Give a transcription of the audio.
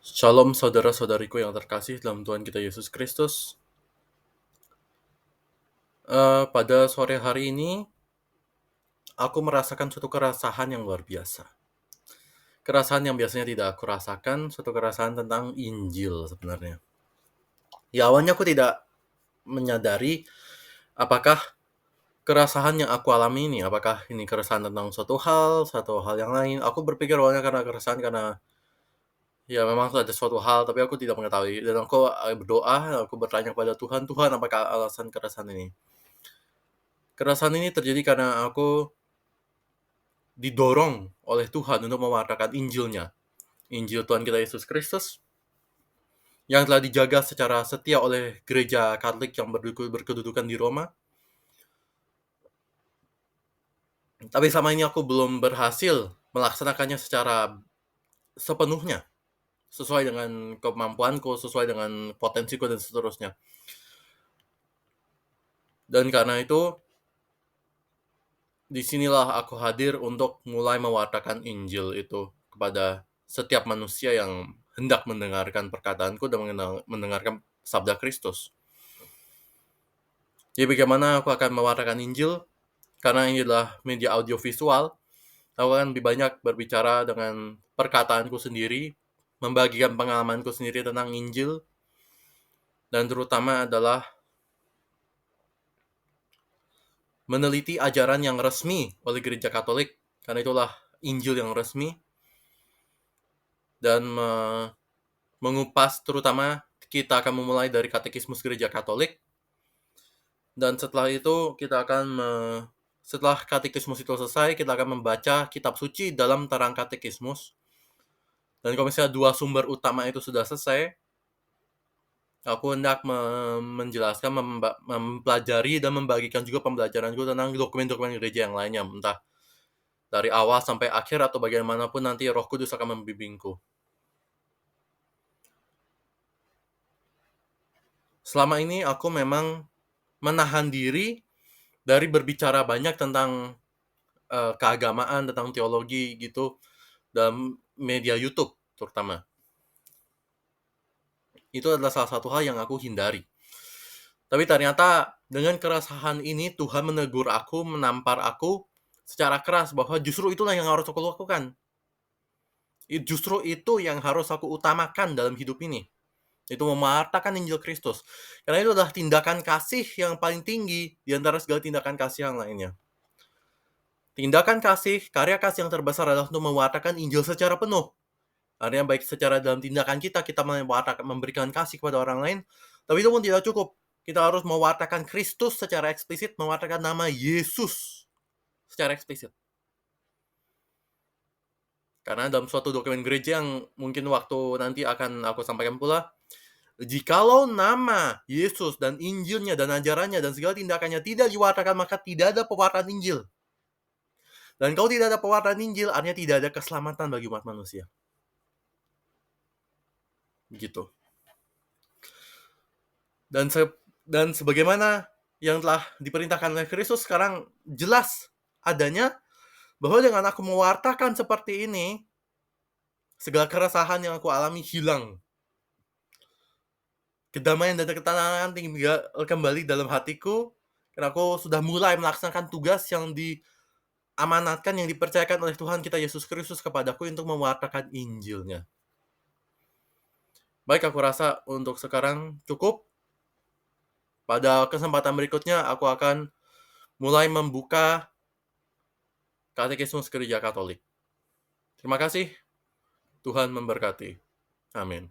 Shalom saudara-saudariku yang terkasih dalam Tuhan kita Yesus Kristus. Pada sore hari ini, aku merasakan suatu keresahan yang luar biasa. Keresahan yang biasanya tidak aku rasakan, suatu keresahan tentang Injil sebenarnya. Ya, awalnya aku tidak menyadari apakah keresahan yang aku alami ini, apakah ini keresahan tentang satu hal yang lain. Aku berpikir awalnya karena keresahan karena ya memang ada suatu hal, tapi aku tidak mengetahui. Dan aku berdoa, aku bertanya kepada Tuhan, Tuhan apakah alasan keresahan ini? Keresahan ini terjadi karena aku didorong oleh Tuhan untuk mewartakan Injil-Nya. Injil Tuhan kita Yesus Kristus yang telah dijaga secara setia oleh gereja Katolik yang berkedudukan di Roma. Tapi selama ini aku belum berhasil melaksanakannya secara sepenuhnya, sesuai dengan kemampuanku, sesuai dengan potensiku, dan seterusnya. Dan karena itu, disinilah aku hadir untuk mulai mewartakan Injil itu kepada setiap manusia yang hendak mendengarkan perkataanku dan mendengarkan sabda Kristus. Jadi bagaimana aku akan mewartakan Injil? Karena ini adalah media audiovisual, aku akan lebih banyak berbicara dengan perkataanku sendiri, membagikan pengalamanku sendiri tentang Injil, dan terutama adalah meneliti ajaran yang resmi oleh gereja Katolik, karena itulah Injil yang resmi, dan mengupas terutama kita akan memulai dari katekismus gereja Katolik, dan setelah itu kita akan setelah katekismus itu selesai, kita akan membaca kitab suci dalam terang katekismus. Dan kalau misalnya dua sumber utama itu sudah selesai, aku hendak menjelaskan, mempelajari dan membagikan juga pembelajaranku tentang dokumen-dokumen gereja yang lainnya, entah dari awal sampai akhir atau bagaimanapun nanti Roh Kudus akan membimbingku. Selama ini aku memang menahan diri dari berbicara banyak tentang keagamaan, tentang teologi gitu dalam media YouTube terutama. Itu adalah salah satu hal yang aku hindari. Tapi ternyata dengan keresahan ini Tuhan menegur aku, menampar aku secara keras bahwa justru itulah yang harus aku lakukan. Justru itu yang harus aku utamakan dalam hidup ini. Itu mewartakan Injil Kristus. Karena itu adalah tindakan kasih yang paling tinggi di antara segala tindakan kasih yang lainnya. Tindakan kasih, karya kasih yang terbesar adalah untuk mewartakan Injil secara penuh. Artinya baik secara dalam tindakan kita memberikan kasih kepada orang lain, tapi itu pun tidak cukup. Kita harus mewartakan Kristus secara eksplisit, mewartakan nama Yesus secara eksplisit. Karena dalam suatu dokumen gereja yang mungkin waktu nanti akan aku sampaikan pula, jikalau nama Yesus dan Injilnya dan ajarannya dan segala tindakannya tidak diwartakan, maka tidak ada pewartaan Injil. Dan kalau tidak ada pewartaan Injil, artinya tidak ada keselamatan bagi umat manusia. Begitu. Dan sebagaimana yang telah diperintahkan oleh Kristus, sekarang jelas adanya bahwa dengan aku mewartakan seperti ini, segala keresahan yang aku alami hilang. Kedamaian dan ketenangan tinggal kembali dalam hatiku, karena aku sudah mulai melaksanakan tugas yang diamanatkan, yang dipercayakan oleh Tuhan kita Yesus Kristus kepadaku untuk mewartakan Injilnya. Baik, aku rasa untuk sekarang cukup. Pada kesempatan berikutnya, aku akan mulai membuka katekismus gereja Katolik. Terima kasih. Tuhan memberkati. Amin.